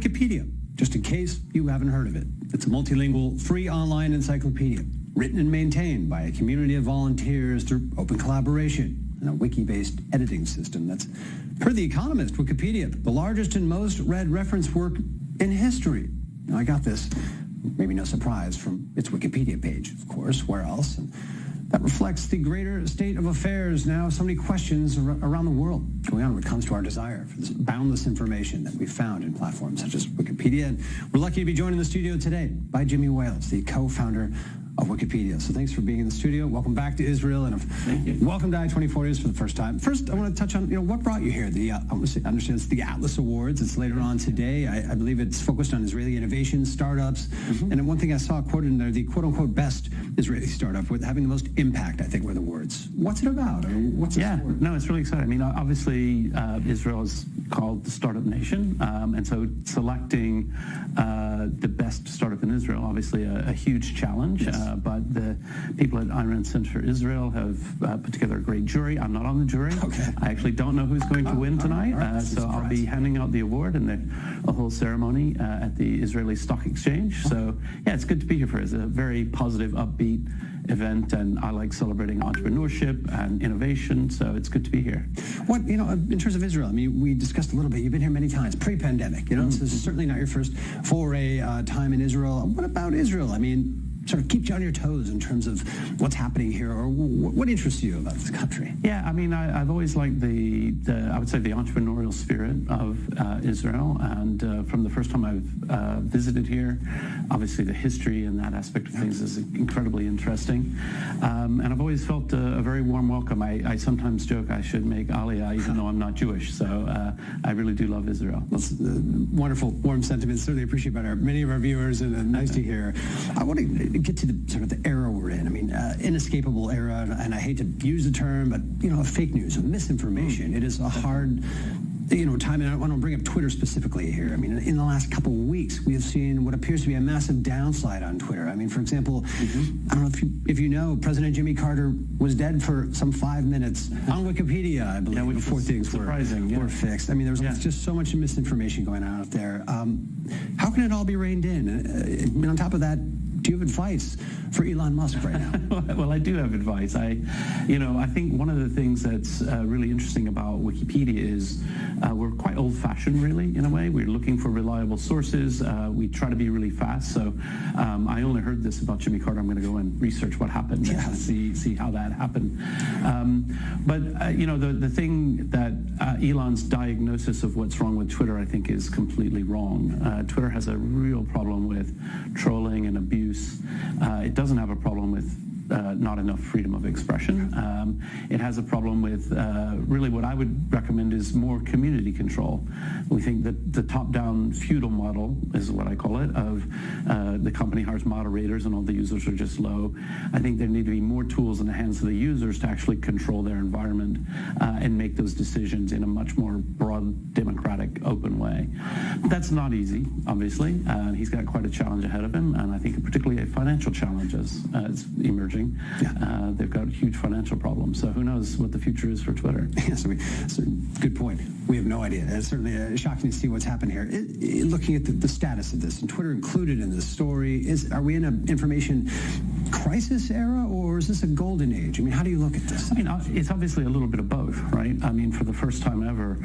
Wikipedia, just in case you haven't heard of it. It's a multilingual, free online encyclopedia, written and maintained by a community of volunteers through open collaboration and a wiki-based editing system that's, per The Economist, Wikipedia, the largest and most read reference work in history. Now, I got this, maybe no surprise, from its Wikipedia page, of course. Where else? And that reflects the greater state of affairs now. So many questions around the world going on when it comes to our desire for this boundless information that we found in platforms such as Wikipedia. And we're lucky to be joined in the studio today by Jimmy Wales, the co-founder of Wikipedia. So thanks for being in the studio. Welcome back to Israel, and welcome to i24NEWS for the first time. First, I want to touch on, what brought you here. I understand it's the Atlas Awards. It's later on today. I believe it's focused on Israeli innovation, startups. And one thing I saw quoted in there, the quote-unquote best Israeli startup with having the most impact, I think were the words. What's it about? What's this award? No, it's really exciting. I mean, obviously, Israel is called the startup nation, and so selecting the best startup in Israel, obviously a huge challenge. Yes. But the people at Iron Center Israel have put together a great jury. I'm not on the jury. Okay. I actually don't know who's going to win tonight. Right. So I'll be handing out the award and a whole ceremony at the Israeli Stock Exchange. So yeah, it's good to be here for it. It's a very positive, upbeat event, and I like celebrating entrepreneurship and innovation, so it's good to be here. What, in terms of Israel, I mean, we discussed a little bit, you've been here many times, pre-pandemic, so this is certainly not your first foray time in Israel. What about Israel? I mean, sort of keeps you on your toes in terms of what's happening here, or what interests you about this country? Yeah, I mean, I've always liked I would say the entrepreneurial spirit of Israel, and from the first time I've visited here, obviously the history and that aspect of things is incredibly interesting, and I've always felt a very warm welcome. I sometimes joke I should make Aliyah even though I'm not Jewish, so I really do love Israel. That's wonderful, warm sentiments. Certainly appreciate by many of our viewers, and nice to hear. I want to get to the sort of the era we're in. I mean, inescapable era, and I hate to use the term, but fake news, misinformation. It is a hard time, and I want to bring up Twitter specifically here. I mean, in the last couple of weeks, we have seen what appears to be a massive downslide on Twitter. I mean, for example, I don't know if you know, President Jimmy Carter was dead for some 5 minutes on Wikipedia, I believe, before things were fixed. I mean, there was just so much misinformation going on out there. How can it all be reined in? And on top of that, do you have advice for Elon Musk right now? Well, I do have advice. I think one of the things that's really interesting about Wikipedia is we're quite old-fashioned, really, in a way. We're looking for reliable sources. We try to be really fast. So I only heard this about Jimmy Carter. I'm going to go and research what happened and see how that happened. But the thing that Elon's diagnosis of what's wrong with Twitter, I think, is completely wrong. Twitter has a real problem with trolling and abuse. It doesn't have a problem with not enough freedom of expression. It has a problem with really what I would recommend is more community control. We think that the top-down feudal model is what I call it, of the company hires moderators and all the users are just low. I think there need to be more tools in the hands of the users to actually control their environment and make those decisions in a much more broad, democratic, open way. That's not easy, obviously. He's got quite a challenge ahead of him, and I think particularly a financial challenge is emerging. They've got huge financial problems, so who knows what the future is for Twitter. Yes, good point. We have no idea. It's certainly shocking to see what's happened here. Looking at the status of this, and Twitter included in this story, are we in an information crisis era, or is this a golden age? I mean, how do you look at this? I mean, it's obviously a little bit of both, right? I mean, for the first time ever,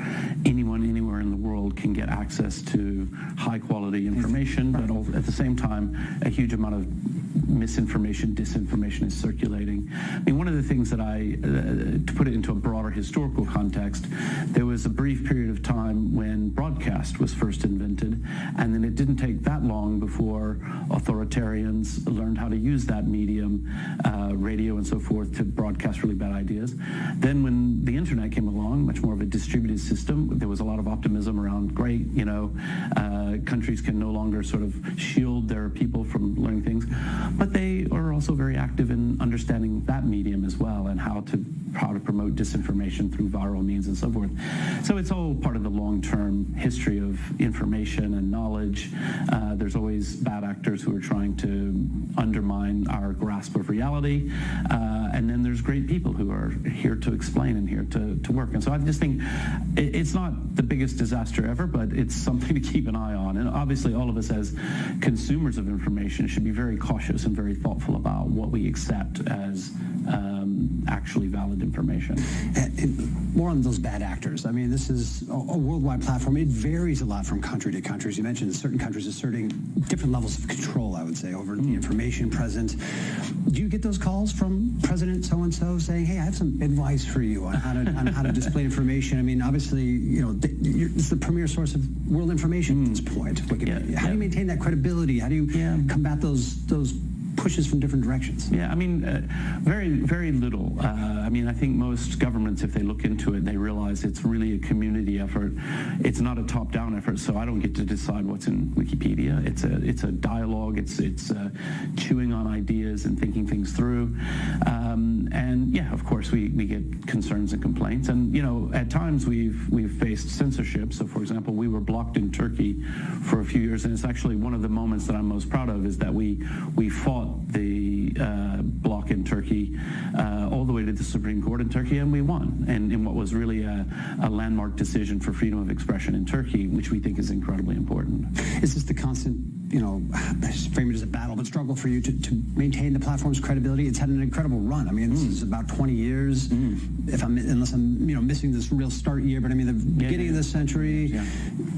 anyone anywhere in the world can get access to high-quality information, but at the same time, a huge amount of misinformation, disinformation is circulating. I mean, one of the things that to put it into a broader historical context, there was a brief period of time when broadcast was first invented, and then it didn't take that long before authoritarians learned how to use that medium, radio and so forth, to broadcast really bad ideas. Then when the internet came along, much more of a distributed system, there was a lot of optimism around, great, countries can no longer sort of shield their people from learning things. but they are also very active in understanding that medium as well and how to promote disinformation through viral means and so forth. So it's all part of the long-term history of information and knowledge. There's always bad actors who are trying to undermine our grasp of reality, and then there's great people who are here to explain and here to work. And so I just think it's not the biggest disaster ever, but it's something to keep an eye on. And obviously all of us as consumers of information should be very cautious and very thoughtful about what we accept as actually valid information. More on those bad actors. I mean, this is a worldwide platform. It varies a lot from country to country. As you mentioned, certain countries asserting different levels of control, I would say, over the information present. Do you get those calls from President so-and-so saying, hey, I have some advice for you on how to display information? I mean, obviously, you know, it's the premier source of world information at this point, Wikipedia. How do you maintain that credibility? How do you combat those pushes from different directions? Yeah, I mean, very, very little. I mean, I think most governments, if they look into it, they realize it's really a community effort. It's not a top-down effort, so I don't get to decide what's in Wikipedia. It's a dialogue. It's chewing on ideas and thinking things through. And yeah, of course, we get concerns and complaints. And you know, at times we've faced censorship. So, for example, we were blocked in Turkey for a few years, and it's actually one of the moments that I'm most proud of is that we fought the block in Turkey all the way to the Supreme Court in Turkey, and we won. And in what was really a landmark decision for freedom of expression in Turkey, which we think is incredibly important. Is this the constant, you know, frame it as a battle, but struggle for you to maintain the platform's credibility? It's had an incredible run. I mean, this is about 20 years, unless I'm, you know, missing this real start year, but I mean, the beginning of this century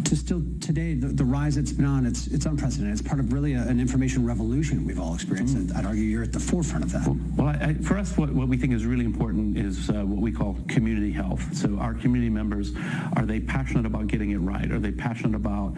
to still today, the rise it's been on, it's unprecedented. It's part of really an information revolution we've all experienced. I'd argue you're at the forefront of that. Well, for us, what we think is really important is what we call community health. So our community members, are they passionate about getting it right? Are they passionate about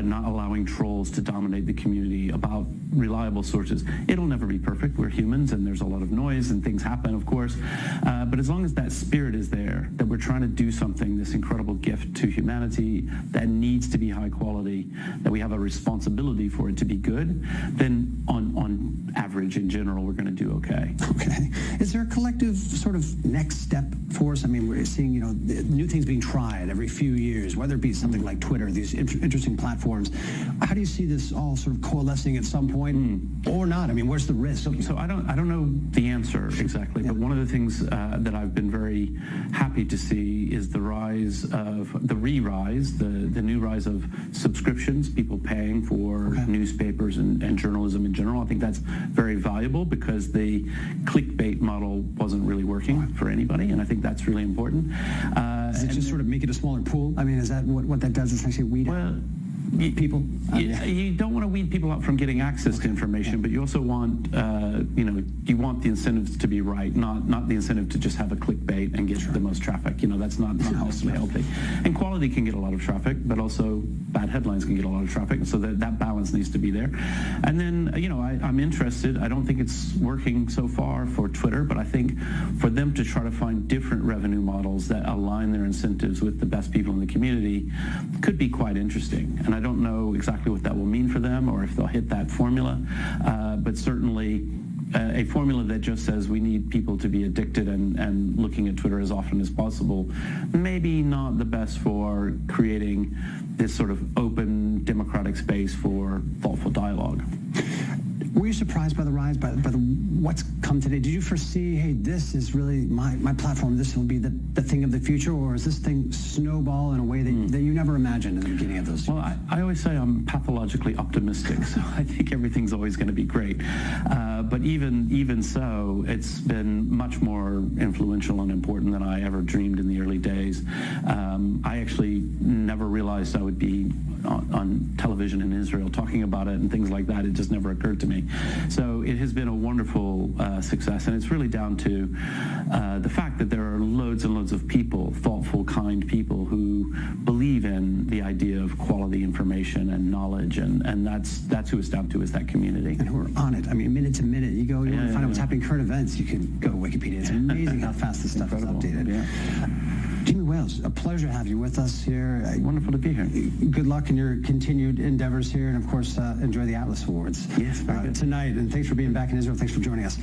not allowing trolls to dominate the community, about reliable sources? It'll never be perfect. We're humans, and there's a lot of noise, and things happen, of course. But as long as that spirit is there, that we're trying to do something, this incredible gift to humanity that needs to be high quality, that we have a responsibility for it to be good, then on average, in general, we're going to do okay. Okay. Is there a collective sort of next step for us? I mean, we're seeing, you know, new things being tried every few years, whether it be something like Twitter, these interesting platforms. How do you see this all sort of coalescing at some point or not? I mean, where's the risk? So I don't know the answer exactly, but one of the things that I've been very happy to see is the rise of the new rise of subscriptions, people paying for newspapers and journalism in general. I think that's very valuable because the clickbait model wasn't really working for anybody, and I think that's really important. Does it just sort of make it a smaller pool? I mean, is that what that does? It's actually weed out people? You don't want to weed people out from getting access to information, but you also want, you want the incentives to be right, not the incentive to just have a clickbait and get the most traffic. You know, that's not necessarily healthy. And quality can get a lot of traffic, but also bad headlines can get a lot of traffic, so that balance needs to be there. And then, you know, I'm interested. I don't think it's working so far for Twitter, but I think for them to try to find different revenue models that align their incentives with the best people in the community could be quite interesting. And I don't know exactly what that will mean for them or if they'll hit that formula, but certainly a formula that just says we need people to be addicted and looking at Twitter as often as possible, maybe not the best for creating this sort of open democratic space for thoughtful dialogue. Were you surprised by the rise, by what's come today? Did you foresee, hey, this is really my platform, this will be the thing of the future, or is this thing snowball in a way that you never imagined in the beginning of those? Well, I always say I'm pathologically optimistic, so I think everything's always going to be great. But even so, it's been much more influential and important than I ever dreamed in the early days. I actually never realized I would be on television in Israel talking about it and things like that. It just never occurred to me. So it has been a wonderful success, and it's really down to the fact that there are loads and loads of people, thoughtful, kind people, who believe in the idea of quality information and knowledge, and that's who it's down to, is that community. And who are on it. I mean, minute to minute. You want to find out what's happening, current events, you can go to Wikipedia. It's amazing how fast this stuff is updated. Yeah. Jimmy Wales, a pleasure to have you with us here. Wonderful to be here. Good luck in your continued endeavors here, and of course, enjoy the Atlas Awards yes, very good. tonight. And thanks for being back in Israel. Thanks for joining us.